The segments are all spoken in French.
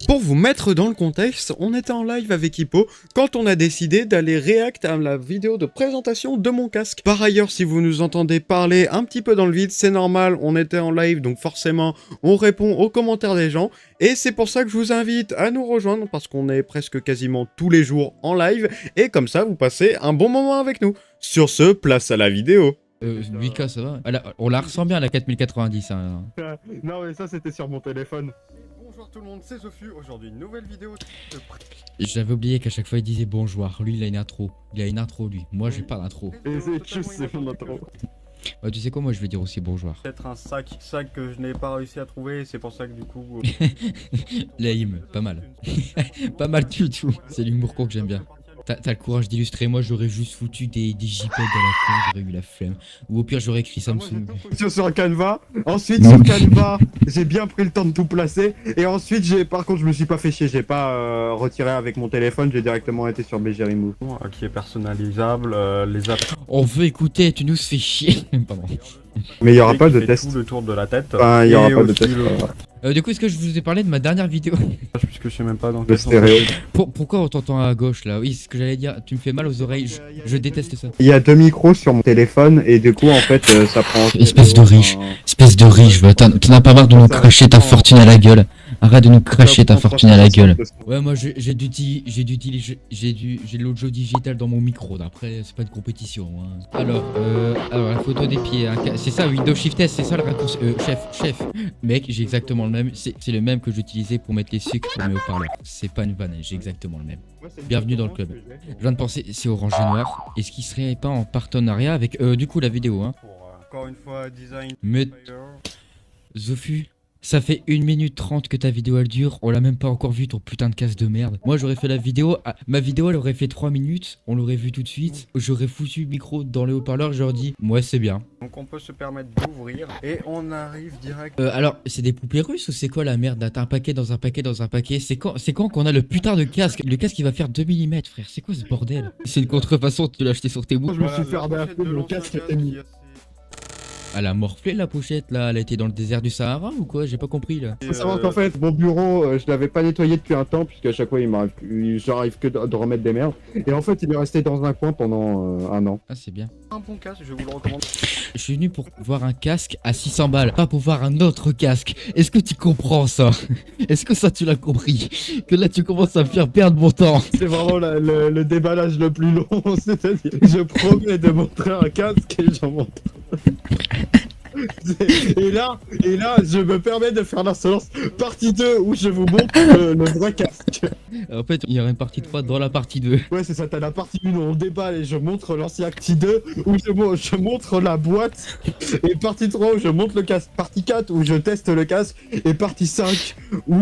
Pour vous mettre dans le contexte, on était en live avec Hippo quand on a décidé d'aller react à la vidéo de présentation de mon casque. Par ailleurs, si vous nous entendez parler un petit peu dans le vide, c'est normal, on était en live, donc forcément, on répond aux commentaires des gens. Et c'est pour ça que je vous invite à nous rejoindre, parce qu'on est presque quasiment tous les jours en live, et comme ça, vous passez un bon moment avec nous. Sur ce, place à la vidéo. 8K, ça va. On la ressent bien, la 4090. Hein. Non mais ça c'était sur mon téléphone. Bonjour tout le monde, c'est Zofu. Aujourd'hui, une nouvelle vidéo de... J'avais oublié qu'à chaque fois il disait bonjour. Lui, il a une intro. Il a une intro, lui. Moi, j'ai pas d'intro. Et c'est juste c'est mon intro. Ouais, tu sais quoi, moi, je vais dire aussi bonjour. Peut-être un sac que je n'ai pas réussi à trouver, c'est pour ça que du coup... Laïm, pas mal. Pas mal du tout. C'est l'humour con que j'aime bien. T'as le courage d'illustrer, moi j'aurais juste foutu des JPEG à la con, j'aurais eu la flemme. Ou au pire j'aurais écrit Samsung. Sur un Canva, ensuite sur Canva, j'ai bien pris le temps de tout placer. Et ensuite par contre je me suis pas fait chier, j'ai pas retiré avec mon téléphone, j'ai directement été sur BG Remove. Qui est personnalisable, les apps... On veut écouter, tu nous fais chier. Pardon. Mais il y aura pas de test. Tout le tour de la tête. Enfin, il y aura pas de test. Du coup, est-ce que je vous ai parlé de ma dernière vidéo? Puisque je sais même pas dans Le quel sens... stéréo. Pourquoi on t'entend à gauche là? Oui, c'est ce que j'allais dire, tu me fais mal aux oreilles, je déteste ça. Il y a deux micros sur mon téléphone et du coup en fait ça prend... Espèce de riche. Espèce de riche, t'en as pas marre de nous cracher ta fortune à la gueule. Arrête de nous cracher ta fortune à la gueule. Ouais, moi j'ai de l'audio digital dans mon micro, après c'est pas une compétition. Hein. Alors la photo des pieds, hein. C'est ça, Windows Shift S, c'est ça le raccourci. Chef, mec, j'ai exactement le même, c'est le même que j'utilisais pour mettre les sucres sur mes haut-parleurs. C'est pas une vanne, j'ai exactement le même. Bienvenue dans le club. Je viens de penser, c'est orange et noir. Est-ce qu'il serait pas en partenariat avec, du coup, la vidéo, hein. Encore une fois, design... Mais... Zofu, ça fait 1 minute 30 que ta vidéo elle dure, on l'a même pas encore vu ton putain de casse de merde. Moi j'aurais fait la vidéo, ma vidéo elle aurait fait 3 minutes, on l'aurait vu tout de suite, j'aurais foutu le micro dans les haut-parleurs, j'aurais dit, ouais c'est bien. Donc on peut se permettre d'ouvrir et on arrive direct... alors, c'est des poupées russes ou c'est quoi la merde là? T'as un paquet dans un paquet dans un paquet, c'est quand qu'on a le putain de casque? Le casque il va faire 2 mm frère, c'est quoi ce bordel? C'est une contrefaçon, tu l'as acheté sur tes bouts. Je me suis fait un peu, le casque était mis. Elle a morflé la pochette là, elle a été dans le désert du Sahara ou quoi? J'ai pas compris là. Faut savoir qu'en fait, mon bureau, je l'avais pas nettoyé depuis un temps, puisqu'à chaque fois, j'arrive que de remettre des merdes. Et en fait, il est resté dans un coin pendant un an. Ah, c'est bien. Un bon casque, je vous le recommande. Je suis venu pour voir un casque à 600 balles, pas pour voir un autre casque. Est-ce que tu comprends ça? Est-ce que ça tu l'as compris? Que là tu commences à me faire perdre mon temps. C'est vraiment le déballage le plus long, c'est-à-dire, je promets de montrer un casque et j'en montre. Et là, je me permets de faire l'insolence partie 2 où je vous montre le vrai casque. En fait, il y aura une partie 3 dans la partie 2. Ouais, c'est ça, t'as la partie 1 où on déballe et je montre l'ancien partie 2 où je montre la boîte. Et partie 3 où je montre le casque. Partie 4 où je teste le casque. Et partie 5 où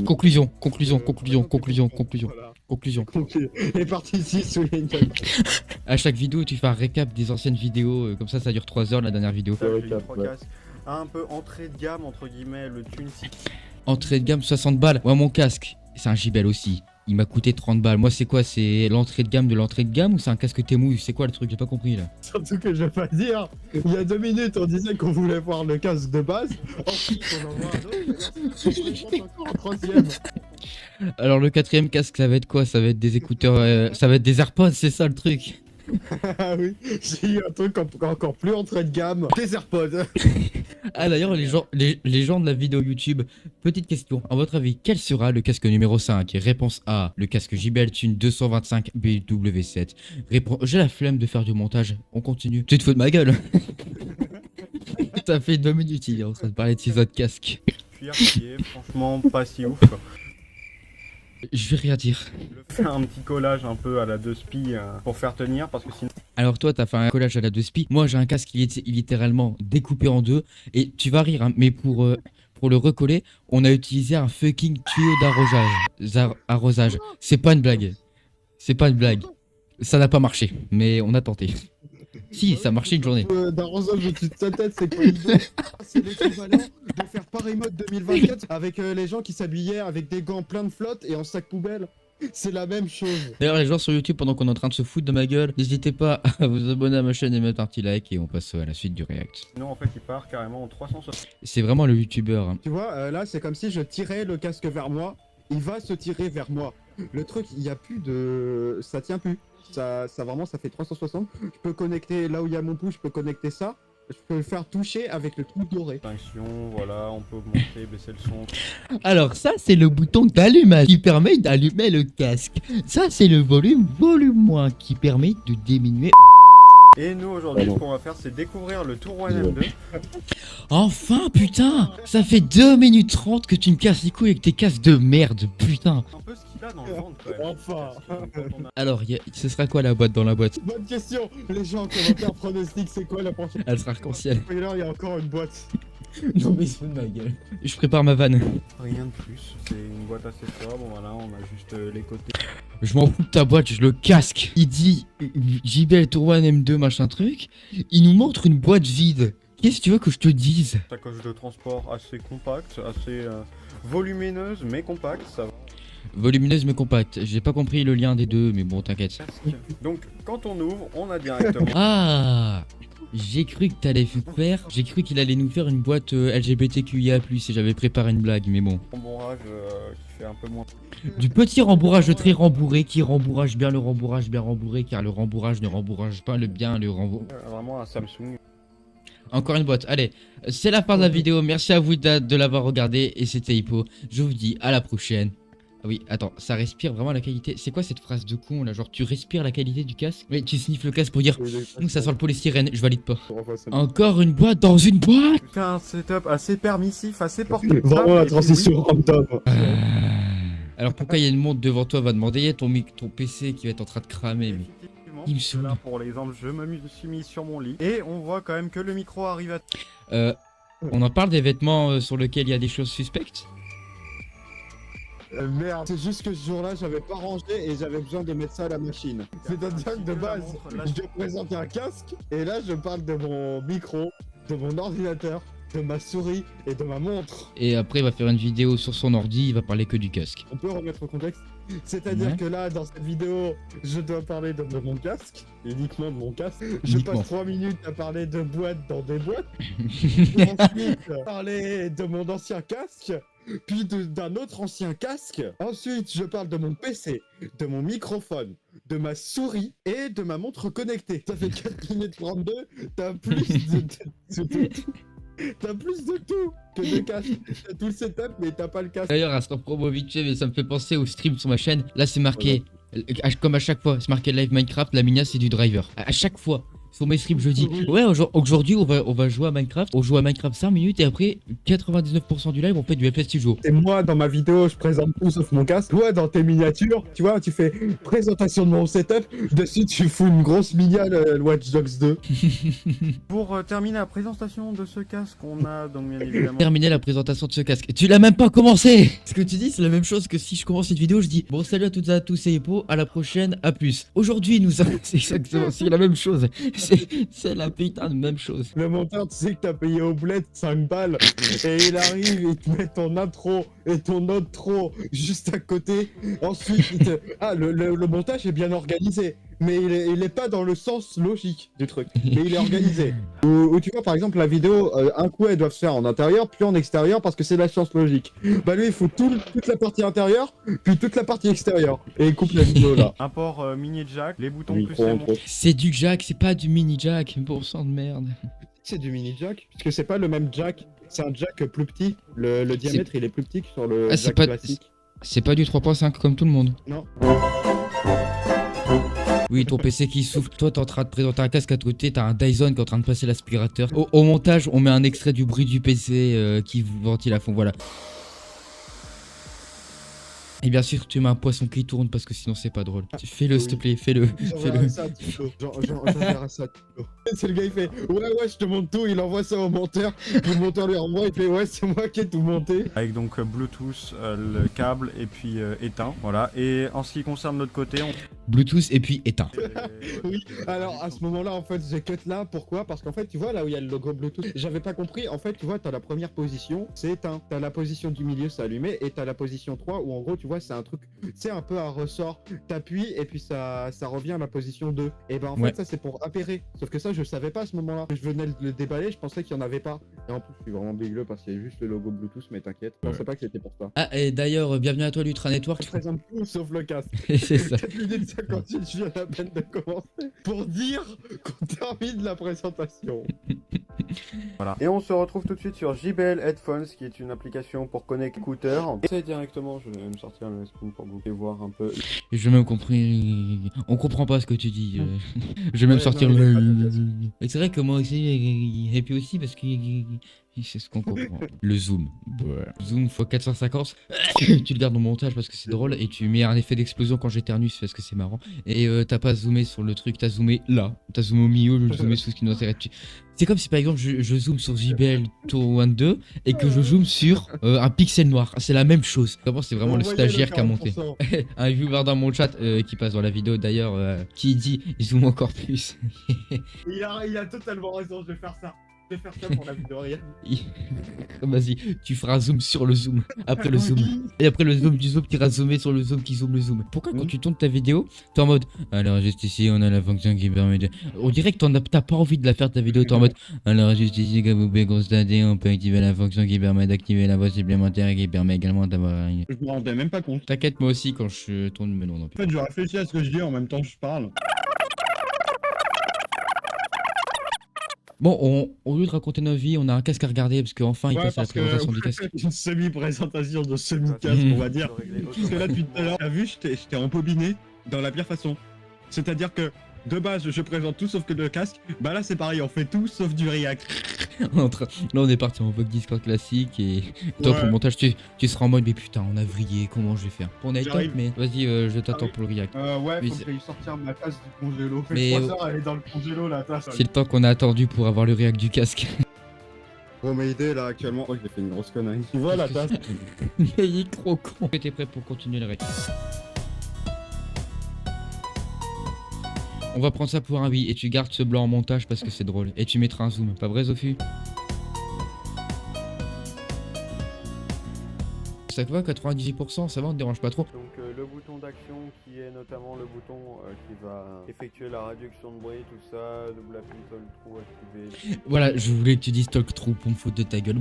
Conclusion. Et partie 6 où il y a une... À chaque vidéo, tu fais un récap des anciennes vidéos, comme ça dure 3 heures la dernière vidéo. Un peu entrée de gamme, entre guillemets, le Twin City. Entrée de gamme 60 balles. Ouais, mon casque, c'est un JBL aussi. Il m'a coûté 30 balles. Moi, c'est quoi? C'est l'entrée de gamme de l'entrée de gamme ou c'est un casque Temu? C'est quoi le truc? J'ai pas compris là. Surtout que je vais pas dire, il y a 2 minutes on disait qu'on voulait voir le casque de base, ensuite on en voit un autre, et encore un troisième. Alors le 4ème casque, ça va être quoi? Ça va être des écouteurs, ça va être des AirPods, c'est ça le truc? Ah oui, j'ai eu un truc encore plus entrée de gamme, des AirPods. Ah d'ailleurs les gens de la vidéo YouTube, petite question, à votre avis, quel sera le casque numéro 5? Réponse A, le casque JBL Tune 225 BW7. Réponse, j'ai la flemme de faire du montage, on continue. Tu te fous de ma gueule? Ça fait 2 minutes, il est en train de parler de ces autres casques. Cuir qui est franchement pas si ouf. Je vais rien dire. Je fais un petit collage un peu à la 2SPI pour faire tenir parce que sinon... Alors toi t'as fait un collage à la 2SPI, moi j'ai un casque qui est littéralement découpé en deux. Et tu vas rire hein, mais pour le recoller, on a utilisé un fucking tuyau d'arrosage. C'est pas une blague. C'est pas une blague. Ça n'a pas marché, mais on a tenté. Si, ça a marché une journée. D'arrosage au-dessus de sa tête, c'est quoi l'idée? C'est l'équivalent de faire Paris Mode 2024 avec les gens qui s'habillaient avec des gants pleins de flotte et en sac poubelle. C'est la même chose. D'ailleurs, les gens sur YouTube, pendant qu'on est en train de se foutre de ma gueule, n'hésitez pas à vous abonner à ma chaîne et mettre un petit like et on passe à la suite du react. Sinon, en fait, il part carrément en 360. C'est vraiment le youtubeur. Hein. Tu vois, là, c'est comme si je tirais le casque vers moi. Il va se tirer vers moi. Le truc, il y a plus de... Ça tient plus. Ça vraiment, ça fait 360. Je peux connecter là où il y a mon pouce, je peux connecter ça. Je peux le faire toucher avec le truc doré. Distinction, voilà, on peut augmenter, baisser le son. Alors ça, c'est le bouton d'allumage qui permet d'allumer le casque. Ça, c'est le volume moins qui permet de diminuer. Et nous, aujourd'hui, ce qu'on va faire, c'est découvrir le Tour One M2. Enfin, putain, ça fait 2 minutes 30 que tu me casses les couilles avec tes casques de merde, putain. Un peu ce qu'il a dans le ventre, quand même. Enfin. Alors, ce sera quoi la boîte dans la boîte? Bonne question. Les gens en commentaire pronostic, c'est quoi la prochaine? Elle sera arc-en-ciel. Spoiler, il y a encore une boîte. Non mais c'est de ma gueule. Je prépare ma vanne. Rien de plus, c'est une boîte assez sobre, voilà, on a juste les côtés. Je m'en fous de ta boîte, je le casque. Il dit JBL Tour One M2 machin truc. Il nous montre une boîte vide. Qu'est-ce que tu veux que je te dise? Sacoche de transport assez compacte, assez volumineuse mais compacte, ça va. Volumineuse mais compacte. J'ai pas compris le lien des deux, mais bon, t'inquiète. Donc quand on ouvre, on a directement Ah, j'ai cru que t'allais faire. J'ai cru qu'il allait nous faire une boîte LGBTQIA+, et j'avais préparé une blague, mais bon. un rembourrage qui fait un peu moins. Du petit rembourrage très rembourré qui rembourrage bien le rembourrage bien rembourré, car le rembourrage ne rembourrage pas le bien le rembourrage. Vraiment un Samsung. Encore une boîte. Allez, c'est la fin de la vidéo. Merci à vous de l'avoir regardé. Et c'était Hippo. Je vous dis à la prochaine. Ah oui, attends, ça respire vraiment la qualité. C'est quoi cette phrase de con là? Genre, tu respires la qualité du casque? Oui, tu sniffes le casque pour dire ça sent le polystyrène. Je valide pas. Encore une boîte dans une boîte? Un setup assez permissif, assez portable. Vraiment la transition random. Alors pourquoi il y a une montre devant toi? Va demander ton PC qui va être en train de cramer. Mais... Effectivement, Il me saoule. là pour l'exemple, je me suis mis sur mon lit et on voit quand même que le micro arrive à... On en parle des vêtements sur lesquels il y a des choses suspectes? Merde, c'est juste que ce jour-là, j'avais pas rangé et j'avais besoin de mettre ça à la machine. C'est-à-dire que de base, je présente un casque et là, je parle de mon micro, de mon ordinateur, de ma souris et de ma montre. Et après il va faire une vidéo sur son ordi, il va parler que du casque. On peut remettre au contexte. C'est-à-dire Ouais. que là, dans cette vidéo, je dois parler de mon casque, uniquement de mon casque. Je Uniquement. passe 3 minutes à parler de boîtes dans des boîtes. Ensuite, parler de mon ancien casque, puis d'un autre ancien casque. Ensuite, je parle de mon PC, de mon microphone, de ma souris et de ma montre connectée. Ça fait 4 minutes 32, t'as plus T'as plus de tout que de casque. T'as tout le setup, mais t'as pas le casque. D'ailleurs, instant promo vite fait, mais ça me fait penser au stream sur ma chaîne. Là, c'est marqué, comme à chaque fois, c'est marqué Live Minecraft, la minia c'est du driver. À chaque fois, sur mes streams, je dis, ouais, aujourd'hui, on va jouer à Minecraft. On joue à Minecraft 5 minutes et après, 99% du live, on fait du FS Studio. Et moi, dans ma vidéo, je présente tout sauf mon casque. Toi, dans tes miniatures, tu vois, tu fais présentation de mon setup. Dessus, tu fous une grosse minia, le Watch Dogs 2. Pour terminer la présentation de ce casque, on a donc bien évidemment... Terminer la présentation de ce casque. Tu l'as même pas commencé! Ce que tu dis, c'est la même chose que si je commence une vidéo, je dis, bon, salut à toutes et à tous, c'est Hippo, à la prochaine, à plus. Aujourd'hui, nous avons... C'est exactement, c'est la même chose. C'est la putain de même chose. Le monteur, tu sais que t'as payé au bled 5 balles. Et il arrive, il te met ton intro et ton outro juste à côté. Ensuite, le montage est bien organisé. Mais il est pas dans le sens logique du truc. Mais il est organisé. Ou tu vois, par exemple, la vidéo, un coup, elle doit se faire en intérieur, puis en extérieur, parce que c'est la science logique. Bah lui, il faut toute la partie intérieure, puis toute la partie extérieure. Et il coupe la vidéo là. Un port mini jack, les boutons plus Micro, les entre autres. C'est du jack, c'est pas du mini jack. Bon sang de merde. C'est du mini jack, puisque c'est pas le même jack. C'est un jack plus petit. Le diamètre, il est plus petit que sur le Ah, c'est jack pas- classique. C'est pas du 3.5 comme tout le monde. Non. Oui, ton PC qui souffle. Toi, t'es en train de présenter un casque à côté, t'as un Dyson qui est en train de passer l'aspirateur. Au montage, on met un extrait du bruit du PC qui ventile à fond, voilà. Et bien sûr, tu mets un poisson qui tourne parce que sinon c'est pas drôle. Fais-le, s'il te plaît, fais-le. J'enverrai ça à Tilo. J'enverrai ça à Tilo. C'est le gars, il fait ouais, je te montre tout. Il envoie ça au monteur. Le monteur lui renvoie. Il fait ouais, c'est moi qui ai tout monté. Avec donc Bluetooth, le câble et puis éteint, voilà. Et en ce qui concerne notre côté, on... Bluetooth et puis éteint. Oui, alors à ce moment-là, en fait, j'ai cut là. Pourquoi? Parce qu'en fait, tu vois, là où il y a le logo Bluetooth, j'avais pas compris. En fait, tu vois, t'as la première position, c'est éteint. T'as la position du milieu, c'est allumé. Et t'as la position 3 où en gros, tu vois, c'est un truc, c'est un peu un ressort. T'appuies et puis ça revient à la position 2. Et ben en Ouais. fait, ça c'est pour appairer. Sauf que ça, je savais pas à ce moment-là. Je venais le déballer, je pensais qu'il y en avait pas. Et en plus, je suis vraiment bégleux parce qu'il y a juste le logo Bluetooth, mais t'inquiète. Je pensais pas que c'était pour ça. Ah, et d'ailleurs, bienvenue à toi, l'Ultra Network. Je présente tout sauf le casque. C'est ça. 4 minutes 58, je viens à peine de commencer pour dire qu'on termine la présentation. Voilà. Et on se retrouve tout de suite sur JBL Headphones, qui est une application pour connecter écouteurs. C'est directement, je vais me sortir le screen pour que vous puissiez voir un peu. J'ai même compris. On comprend pas ce que tu dis. Je vais même Ouais, sortir non, il est pas le. Et c'est vrai que moi aussi, et puis aussi parce que. C'est ce qu'on comprend. Le zoom. Ouais. Zoom x 450. Tu le gardes au montage parce que c'est drôle et tu mets un effet d'explosion quand j'éternue parce que c'est marrant. Et t'as pas zoomé sur le truc, t'as zoomé là. T'as zoomé au milieu, je zoomé sur ce qui nous intéresse. C'est comme si par exemple je zoome sur JBL Tour 22 et que je zoome sur un pixel noir. C'est la même chose. D'abord, c'est vraiment le stagiaire qui a monté. Un viewer dans mon chat qui passe dans la vidéo d'ailleurs qui dit zoom encore plus. Il a totalement raison, je vais faire ça. Je vais faire ça pour la vidéo rien. Vas-y, tu feras zoom sur le zoom. Après le zoom. Et après le zoom du zoom, tu iras zoomer sur le zoom qui zoome le zoom. Pourquoi quand tu tournes ta vidéo, t'es en mode alors juste ici on a la fonction qui permet de. On dirait que t'as pas envie de la faire ta vidéo, t'es en mode alors juste ici comme vous pouvez constater, on peut activer la fonction qui permet d'activer la voix supplémentaire et qui permet également d'avoir. Je me rendais même pas compte. T'inquiète, moi aussi quand je tourne, mais non, non. En fait, je réfléchis à ce que je dis en même temps que je parle. Bon, au lieu de raconter nos vies, on a un casque à regarder parce qu'enfin il passe à la présentation du casque. Une semi-présentation de semi-casque, on va dire. Parce que là, depuis tout à l'heure, t'as vu, j'étais embobiné dans la pire façon. C'est-à-dire que, de base, je présente tout sauf que le casque. Bah là, c'est pareil, on fait tout sauf du React. Là on est parti en Vogue Discord classique et toi Ouais. pour le montage tu seras en mode mais putain on a vrillé, comment je vais faire? On est top J'arrive. mais vas-y je t'attends pour le React. Ouais, Mais faut c'est- que j'aille sortir ma tasse du congélo. Fait Mais- 3 heures, elle est dans le congélo, la tasse. C'est le temps qu'on a attendu pour avoir le React du casque. Bon, ma idée, là, actuellement, oh, j'ai fait une grosse connerie. Tu vois la tasse? Mais il est trop con. T'es prêt pour continuer le React? On va prendre ça pour un oui et tu gardes ce blanc en montage parce que c'est drôle. Et tu mettras un zoom, pas vrai Zofu? Ça te va 98%, ça va, on te dérange pas trop. Donc le bouton d'action qui est notamment le bouton qui va effectuer la réduction de bruit, tout ça, double appui, talk trou activé. Voilà, je voulais que tu dises talk trou pour me foutre de ta gueule.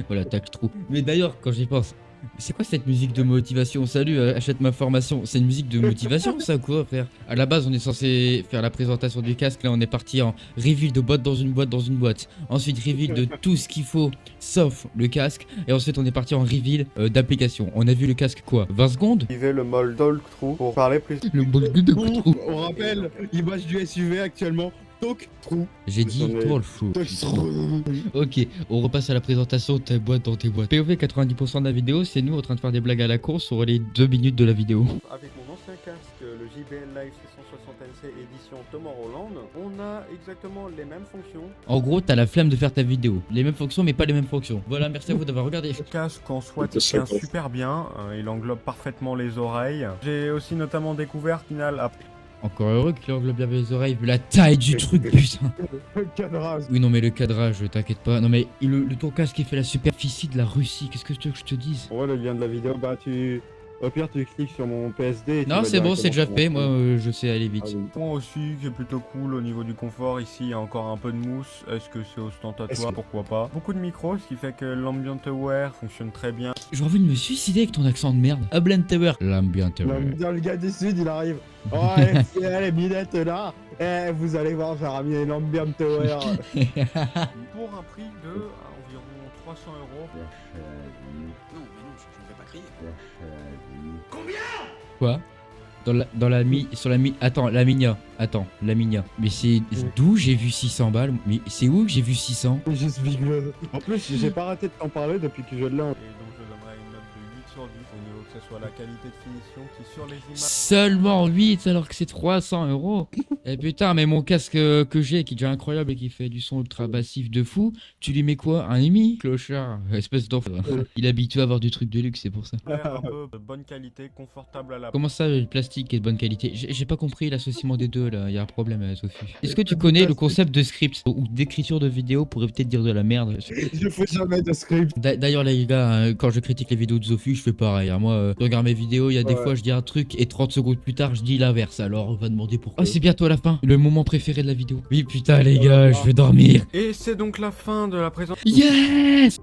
Voilà, talk trou. Mais d'ailleurs, quand j'y pense, c'est quoi cette musique de motivation? Salut, achète ma formation. C'est une musique de motivation, ça quoi, frère? À la base, on est censé faire la présentation du casque. Là, on est parti en reveal de boîte dans une boîte dans une boîte. Ensuite, reveal de tout ce qu'il faut, sauf le casque. Et ensuite, on est parti en reveal d'application. On a vu le casque quoi? 20 secondes? Activez le mode talk trou pour parler plus. Le bol de trou. On rappelle, image du SUV actuellement. Talk trou. J'ai dit J'en ai- toi le fou. Talk trou. Ok, on repasse à la présentation de ta boîte dans tes boîtes. POV 90% de la vidéo, c'est nous en train de faire des blagues à la con sur les 2 minutes de la vidéo. Avec mon ancien casque, le JBL Live 660NC édition Tomorrowland, on a exactement les mêmes fonctions. En gros, t'as la flemme de faire ta vidéo. Les mêmes fonctions, mais pas les mêmes fonctions. Voilà, merci à vous d'avoir regardé. Le casque en soi tient super bien, il englobe parfaitement les oreilles. J'ai aussi notamment découvert final après. Encore heureux qu'il englobe bien les oreilles, vu la taille du truc, putain. Le cadrage. Oui, non, mais le cadrage, t'inquiète pas. Non, mais ton casque qui fait la superficie de la Russie, qu'est-ce que tu veux que je te dise? Ouais, le lien de la vidéo, bah au pire tu cliques sur mon PSD. Et tu Non, vas c'est bon, c'est déjà directement fait. sur Moi, je sais aller vite. Ah oui. Point aussi qui est plutôt cool au niveau du confort, ici il y a encore un peu de mousse, est-ce que c'est ostentatoire? Pourquoi pas. Beaucoup de micros, ce qui fait que l'ambient aware fonctionne très bien. J'ai envie de me suicider avec ton accent de merde. Ambient Tower. L'Ambient Tower. Le gars du sud, il arrive. Oh, les minettes là. Vous allez voir, j'ai ramené l'ambient tower. Pour un prix de environ 300 €. Non, mais non, je ne vais pas crier. Quoi? Sur la mi. Attends, la Minia. Mais c'est d'où j'ai vu 600 balles? Mais c'est où que j'ai vu 600? Juste bigleux. En plus, j'ai pas arrêté de t'en parler depuis que je l'ai. Et donc je donnerai une note de 8 sur 10 au niveau que ce soit la qualité de finition qui sur les images. Seulement 8 alors que c'est 300 €. Eh putain, mais mon casque que j'ai, qui est déjà incroyable et qui fait du son ultra bassif de fou, tu lui mets quoi? Un EMI? Clochard, espèce d'enfant. Il est habitué à avoir du truc de luxe, c'est pour ça. Un peu de bonne qualité, confortable à la. Comment ça, le plastique est de bonne qualité? J'ai pas compris l'associement des deux là, il y a un problème, Sophie. Est-ce que tu connais le concept de script ou d'écriture de vidéo pour éviter de dire de la merde? Je fais jamais de script. D'ailleurs les gars, quand je critique les vidéos de Sophie, je fais pareil. Hein. Moi, je regarde mes vidéos, il y a des fois je dis un truc et 30 secondes plus tard je dis l'inverse. Alors on va demander pourquoi. Oh, c'est bientôt la fin, le moment préféré de la vidéo. Oui putain les gars, je vais dormir. Et c'est donc la fin de la présentation. Yes!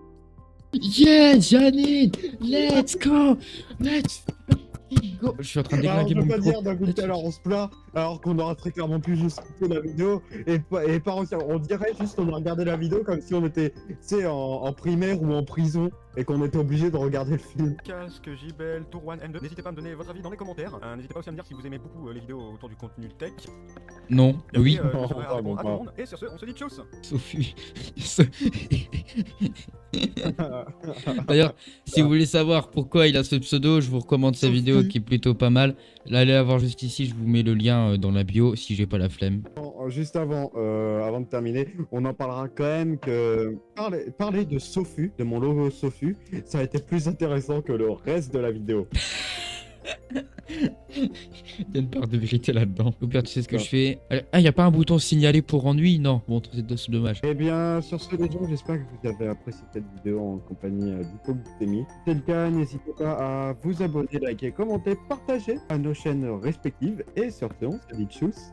Yes, Janine! Let's go! Let's go! Je suis en train de Alors, déglinguer je mon peux pas micro. dire d'un coup de alors on se plaint, alors qu'on aura très clairement pu juste couper la vidéo et pas entière. On dirait juste qu'on a regardé la vidéo comme si on était, tu sais, en primaire ou en prison et qu'on était obligé de regarder le film. Casque, JBL, Tour 1, M2. N'hésitez pas à me donner votre avis dans les commentaires. N'hésitez pas aussi à me dire si vous aimez beaucoup les vidéos autour du contenu tech. Non, Et oui. après, je serai à Oh, répondre à tout bon, le monde. Et sur ce, on se dit tchuss. Sophie. D'ailleurs, si vous voulez savoir pourquoi il a ce pseudo, je vous recommande sa Sophie. vidéo qui est plutôt pas mal. Là, allez la voir juste ici, je vous mets le lien dans la bio si j'ai pas la flemme. Juste avant de terminer, on en parlera quand même que parler de Sofu, de mon logo Sofu, ça a été plus intéressant que le reste de la vidéo. Il y a une part de vérité là-dedans. Au pire, tu sais ce que je fais? Ah, y a pas un bouton signaler pour ennui? Non. Bon, c'est dommage. Eh bien, sur ce, les gens, j'espère que vous avez apprécié cette vidéo en compagnie d'Hypoglycémie. Si c'est le cas, n'hésitez pas à vous abonner, liker, commenter, partager à nos chaînes respectives. Et sur ce, on se dit tchuss.